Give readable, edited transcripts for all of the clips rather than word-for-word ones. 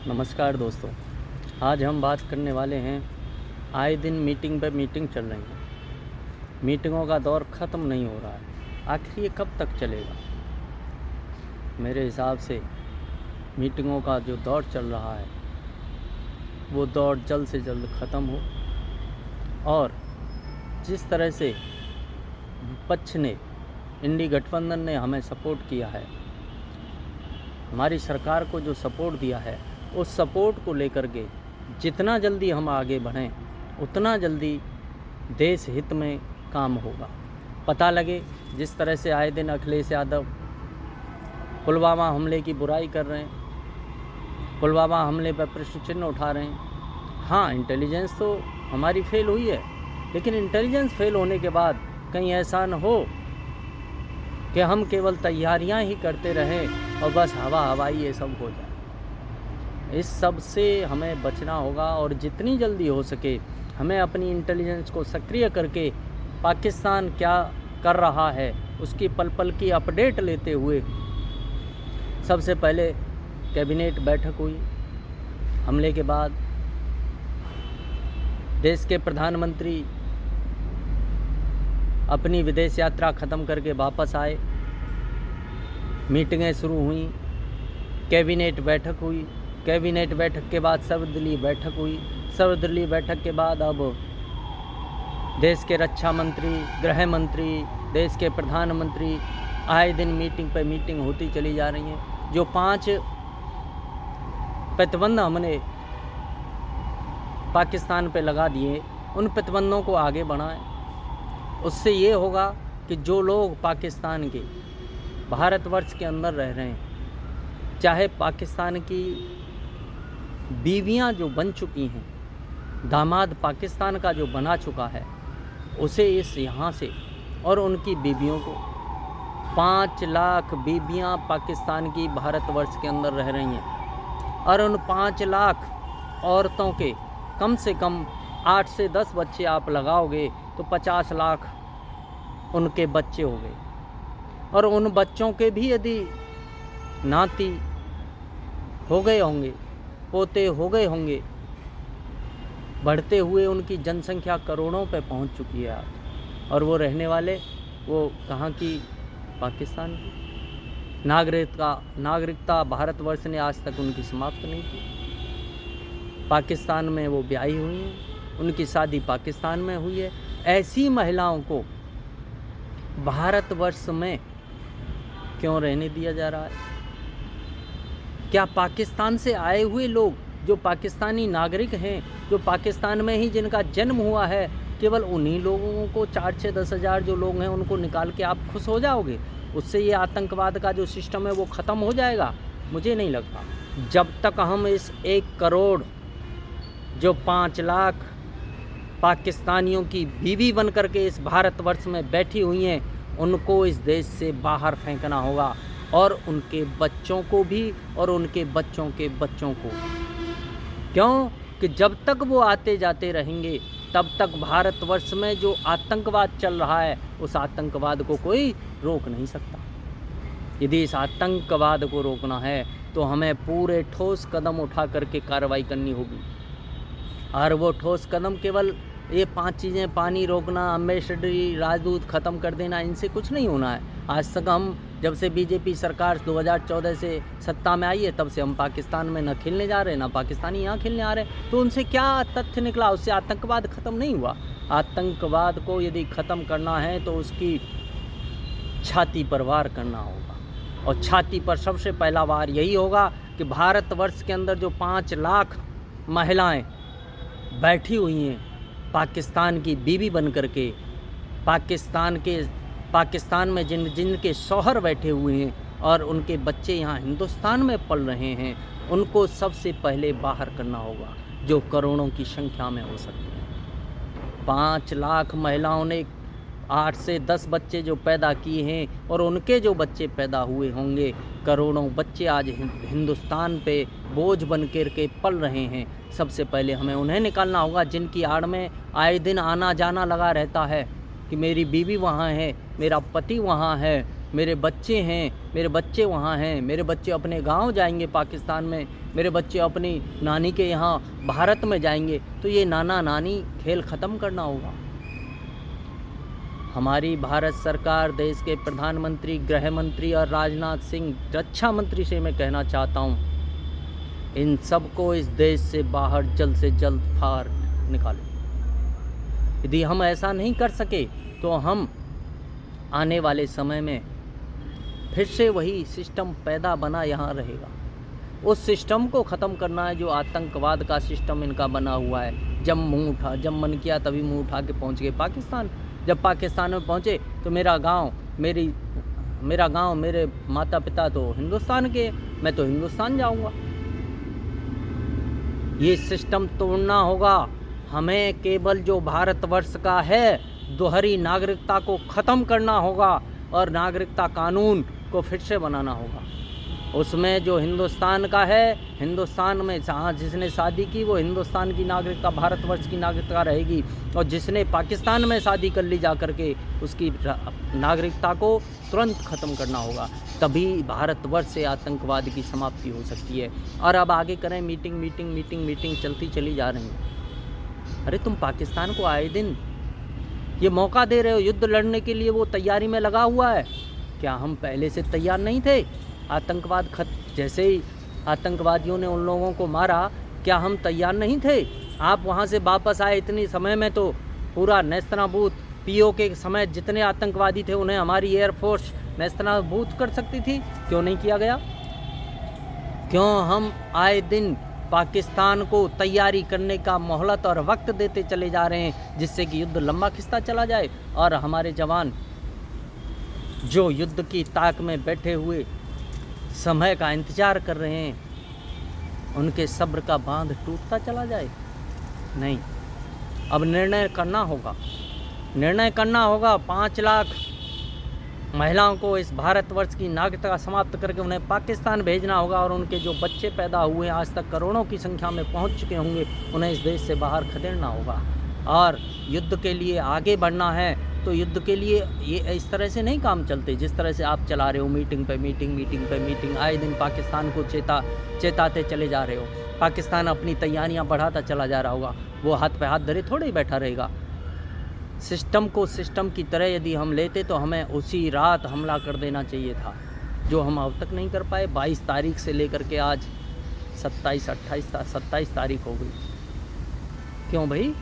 नमस्कार दोस्तों। आज हम बात करने वाले हैं, आए दिन मीटिंग पे मीटिंग चल रही है। मीटिंगों का दौर ख़त्म नहीं हो रहा है। आखिर ये कब तक चलेगा? मेरे हिसाब से मीटिंगों का जो दौर चल रहा है वो दौर जल्द से जल्द ख़त्म हो, और जिस तरह से विपक्ष ने, इंडी गठबंधन ने हमें सपोर्ट किया है, हमारी सरकार को जो सपोर्ट दिया है, उस सपोर्ट को लेकर के जितना जल्दी हम आगे बढ़ें उतना जल्दी देश हित में काम होगा। पता लगे, जिस तरह से आए दिन अखिलेश यादव पुलवामा हमले की बुराई कर रहे हैं, पुलवामा हमले पर प्रश्न चिन्ह उठा रहे हैं। हाँ, इंटेलिजेंस तो हमारी फेल हुई है, लेकिन इंटेलिजेंस फेल होने के बाद कहीं ऐसा न हो कि हम केवल तैयारियां ही करते रहें और बस हवाई ये सब हो जाए। इस सब से हमें बचना होगा, और जितनी जल्दी हो सके हमें अपनी इंटेलिजेंस को सक्रिय करके पाकिस्तान क्या कर रहा है उसकी पल पल की अपडेट लेते हुए, सबसे पहले कैबिनेट बैठक हुई। हमले के बाद देश के प्रधानमंत्री अपनी विदेश यात्रा ख़त्म करके वापस आए, मीटिंगें शुरू हुई, कैबिनेट बैठक हुई, कैबिनेट बैठक के बाद सर्वदलीय बैठक हुई, सर्वदलीय बैठक के बाद अब देश के रक्षा मंत्री, गृह मंत्री, देश के प्रधानमंत्री, आए दिन मीटिंग पे मीटिंग होती चली जा रही हैं। जो 5 प्रतिबंध हमने पाकिस्तान पे लगा दिए, उन प्रतिबंधों को आगे बढ़ाएं। उससे ये होगा कि जो लोग पाकिस्तान के, भारतवर्ष के अंदर रह रहे हैं, चाहे पाकिस्तान की बीवियां जो बन चुकी हैं, दामाद पाकिस्तान का जो बना चुका है, उसे इस यहाँ से, और उनकी बीवियों को, 5 लाख बीवियां पाकिस्तान की भारतवर्ष के अंदर रह रही हैं, और उन 5 लाख औरतों के कम से कम 8 से 10 बच्चे आप लगाओगे तो 50 लाख उनके बच्चे हो गए। और उन बच्चों के भी यदि नाती हो गए होंगे, पोते हो गए होंगे, बढ़ते हुए उनकी जनसंख्या करोड़ों पे पहुंच चुकी है आज। और वो रहने वाले, वो कहाँ की? पाकिस्तान की। नागरिकता भारतवर्ष ने आज तक उनकी समाप्त नहीं की। पाकिस्तान में वो ब्याही हुई हैं, उनकी शादी पाकिस्तान में हुई है। ऐसी महिलाओं को भारतवर्ष में क्यों रहने दिया जा रहा है? क्या पाकिस्तान से आए हुए लोग, जो पाकिस्तानी नागरिक हैं, जो पाकिस्तान में ही जिनका जन्म हुआ है, केवल उन्हीं लोगों को 4-6-10 हज़ार जो लोग हैं उनको निकाल के आप खुश हो जाओगे? उससे ये आतंकवाद का जो सिस्टम है वो ख़त्म हो जाएगा? मुझे नहीं लगता। जब तक हम इस 1 करोड़ जो 5 लाख पाकिस्तानियों की बीवी बन करके इस भारतवर्ष में बैठी हुई हैं, उनको इस देश से बाहर फेंकना होगा, और उनके बच्चों को भी, और उनके बच्चों के बच्चों को। क्यों? कि जब तक वो आते जाते रहेंगे तब तक भारतवर्ष में जो आतंकवाद चल रहा है, उस आतंकवाद को कोई रोक नहीं सकता। यदि इस आतंकवाद को रोकना है तो हमें पूरे ठोस कदम उठा करके कार्रवाई करनी होगी। और वो ठोस कदम केवल ये 5 चीज़ें, पानी रोकना, एम्बेसडरी, राजदूत ख़त्म कर देना, इनसे कुछ नहीं होना है। आज तक हम, जब से बीजेपी सरकार 2014 से सत्ता में आई है, तब से हम पाकिस्तान में न खेलने जा रहे, ना पाकिस्तानी यहाँ खेलने आ रहे। तो उनसे क्या तथ्य निकला? उससे आतंकवाद ख़त्म नहीं हुआ। आतंकवाद को यदि ख़त्म करना है तो उसकी छाती पर वार करना होगा, और छाती पर सबसे पहला वार यही होगा कि भारतवर्ष के अंदर जो 5 लाख महिलाएँ बैठी हुई हैं पाकिस्तान की बीवी बन करके, पाकिस्तान में जिनके शौहर बैठे हुए हैं और उनके बच्चे यहाँ हिंदुस्तान में पल रहे हैं, उनको सबसे पहले बाहर करना होगा, जो करोड़ों की संख्या में हो सकते हैं। 5 लाख महिलाओं ने 8 से 10 बच्चे जो पैदा किए हैं, और उनके जो बच्चे पैदा हुए होंगे, करोड़ों बच्चे आज हिंदुस्तान पे बोझ बन कर के पल रहे हैं। सबसे पहले हमें उन्हें निकालना होगा, जिनकी आड़ में आए दिन आना जाना लगा रहता है कि मेरी बीवी वहाँ है, मेरा पति वहाँ है, मेरे बच्चे हैं, मेरे बच्चे वहाँ हैं, मेरे बच्चे अपने गांव जाएंगे पाकिस्तान में, मेरे बच्चे अपनी नानी के यहाँ भारत में जाएंगे, तो ये नाना नानी खेल ख़त्म करना होगा। हमारी भारत सरकार, देश के प्रधानमंत्री, गृह मंत्री और राजनाथ सिंह रक्षा मंत्री से मैं कहना चाहता हूँ, इन सबको इस देश से बाहर जल्द से जल्द फाड़ निकालें। यदि हम ऐसा नहीं कर सके तो हम आने वाले समय में फिर से वही सिस्टम पैदा बना यहाँ रहेगा। उस सिस्टम को ख़त्म करना है जो आतंकवाद का सिस्टम इनका बना हुआ है। जब मन किया तभी मुंह उठा के पहुँच गए पाकिस्तान। जब पाकिस्तान में पहुँचे तो मेरा गांव, मेरे माता पिता तो हिंदुस्तान के, मैं तो हिंदुस्तान जाऊंगा। ये सिस्टम तोड़ना होगा। हमें केवल जो भारतवर्ष का है दोहरी नागरिकता को ख़त्म करना होगा और नागरिकता कानून को फिर से बनाना होगा। उसमें जो हिंदुस्तान का है, हिंदुस्तान में जहाँ जिसने शादी की वो हिंदुस्तान की नागरिकता, भारतवर्ष की नागरिकता रहेगी, और जिसने पाकिस्तान में शादी कर ली जा करके उसकी नागरिकता को तुरंत ख़त्म करना होगा। तभी भारतवर्ष से आतंकवाद की समाप्ति हो सकती है। और अब आगे करें मीटिंग चलती चली जा रही है। अरे तुम पाकिस्तान को आए दिन ये मौका दे रहे हो युद्ध लड़ने के लिए, वो तैयारी में लगा हुआ है। क्या हम पहले से तैयार नहीं थे? आतंकवाद जैसे ही आतंकवादियों ने उन लोगों को मारा, क्या हम तैयार नहीं थे? आप वहाँ से वापस आए इतनी समय में तो पूरा नेस्तनाबूद, पीओ के समय जितने आतंकवादी थे उन्हें हमारी एयरफोर्स नेस्तनाबूद कर सकती थी। क्यों नहीं किया गया? क्यों हम आए दिन पाकिस्तान को तैयारी करने का मोहलत और वक्त देते चले जा रहे हैं, जिससे कि युद्ध लंबा खिंचता चला जाए और हमारे जवान जो युद्ध की ताक में बैठे हुए समय का इंतज़ार कर रहे हैं उनके सब्र का बांध टूटता चला जाए? नहीं, अब निर्णय करना होगा। 5 लाख महिलाओं को इस भारतवर्ष की नागरिकता समाप्त करके उन्हें पाकिस्तान भेजना होगा, और उनके जो बच्चे पैदा हुए आज तक करोड़ों की संख्या में पहुंच चुके होंगे, उन्हें इस देश से बाहर खदेड़ना होगा। और युद्ध के लिए आगे बढ़ना है तो युद्ध के लिए ये इस तरह से नहीं काम चलते जिस तरह से आप चला रहे हो, मीटिंग पे मीटिंग, आए दिन पाकिस्तान को चेताते चले जा रहे हो। पाकिस्तान अपनी तैयारियां बढ़ाता चला जा रहा होगा, वो हाथ पे हाथ धरे थोड़े ही बैठा रहेगा। सिस्टम को सिस्टम की तरह यदि हम लेते तो हमें उसी रात हमला कर देना चाहिए था, जो हम अब तक नहीं कर पाए। 22 तारीख से लेकर के आज 27 तारीख हो गई। क्यों भाई,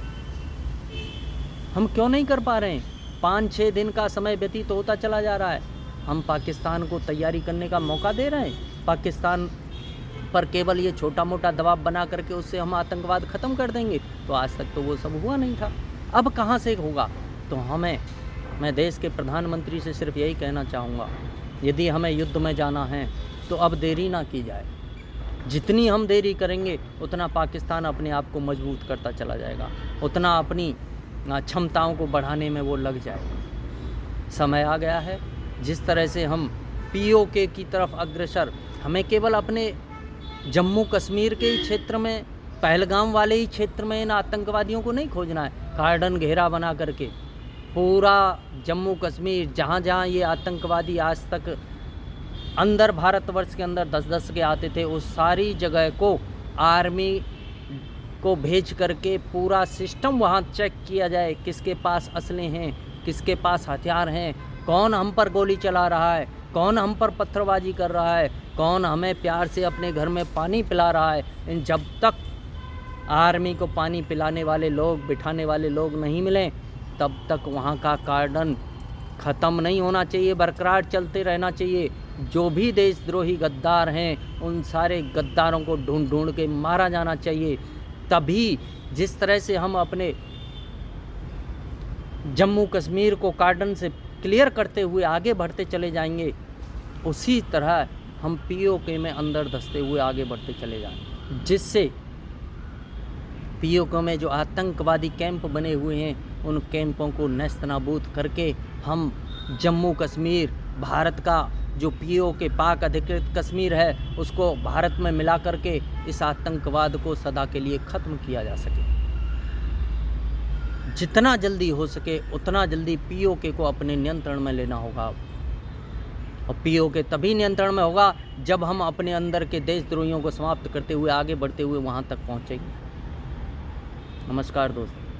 हम क्यों नहीं कर पा रहे हैं? 5-6 दिन का समय व्यतीत होता चला जा रहा है, हम पाकिस्तान को तैयारी करने का मौका दे रहे हैं। पाकिस्तान पर केवल ये छोटा मोटा दबाव बना करके उससे हम आतंकवाद ख़त्म कर देंगे, तो आज तक तो वो सब हुआ नहीं था, अब कहाँ से होगा? तो मैं देश के प्रधानमंत्री से सिर्फ यही कहना चाहूँगा, यदि हमें युद्ध में जाना है तो अब देरी ना की जाए। जितनी हम देरी करेंगे उतना पाकिस्तान अपने आप को मजबूत करता चला जाएगा, उतना अपनी क्षमताओं को बढ़ाने में वो लग जाएगा। समय आ गया है जिस तरह से हम पीओके की तरफ अग्रसर, हमें केवल अपने जम्मू कश्मीर के ही क्षेत्र में, पहलगाम वाले ही क्षेत्र में इन आतंकवादियों को नहीं खोजना है। कार्डन घेरा बना करके पूरा जम्मू कश्मीर, जहाँ जहाँ ये आतंकवादी आज तक अंदर भारतवर्ष के अंदर 10-10 के आते थे, उस सारी जगह को आर्मी को भेज करके पूरा सिस्टम वहाँ चेक किया जाए, किसके पास असले हैं, किसके पास हथियार हैं, कौन हम पर गोली चला रहा है, कौन हम पर पत्थरबाजी कर रहा है, कौन हमें प्यार से अपने घर में पानी पिला रहा है। इन जब तक आर्मी को पानी पिलाने वाले लोग, बिठाने वाले लोग नहीं मिलें, तब तक वहाँ का कार्डन ख़त्म नहीं होना चाहिए, बरकरार चलते रहना चाहिए। जो भी देशद्रोही गद्दार हैं उन सारे गद्दारों को ढूंढ के मारा जाना चाहिए। तभी जिस तरह से हम अपने जम्मू कश्मीर को कार्डन से क्लियर करते हुए आगे बढ़ते चले जाएंगे, उसी तरह हम पीओके में अंदर धंसते हुए आगे बढ़ते चले जाएंगे, जिससे पीओके में जो आतंकवादी कैंप बने हुए हैं उन कैंपों को नेस्तनाबूद करके हम जम्मू कश्मीर, भारत का जो पीओके पाक अधिकृत कश्मीर है, उसको भारत में मिला करके इस आतंकवाद को सदा के लिए ख़त्म किया जा सके। जितना जल्दी हो सके उतना जल्दी पीओके को अपने नियंत्रण में लेना होगा। और पीओके तभी नियंत्रण में होगा जब हम अपने अंदर के देशद्रोहियों को समाप्त करते हुए आगे बढ़ते हुए वहाँ तक पहुँचेंगे। नमस्कार दोस्तों।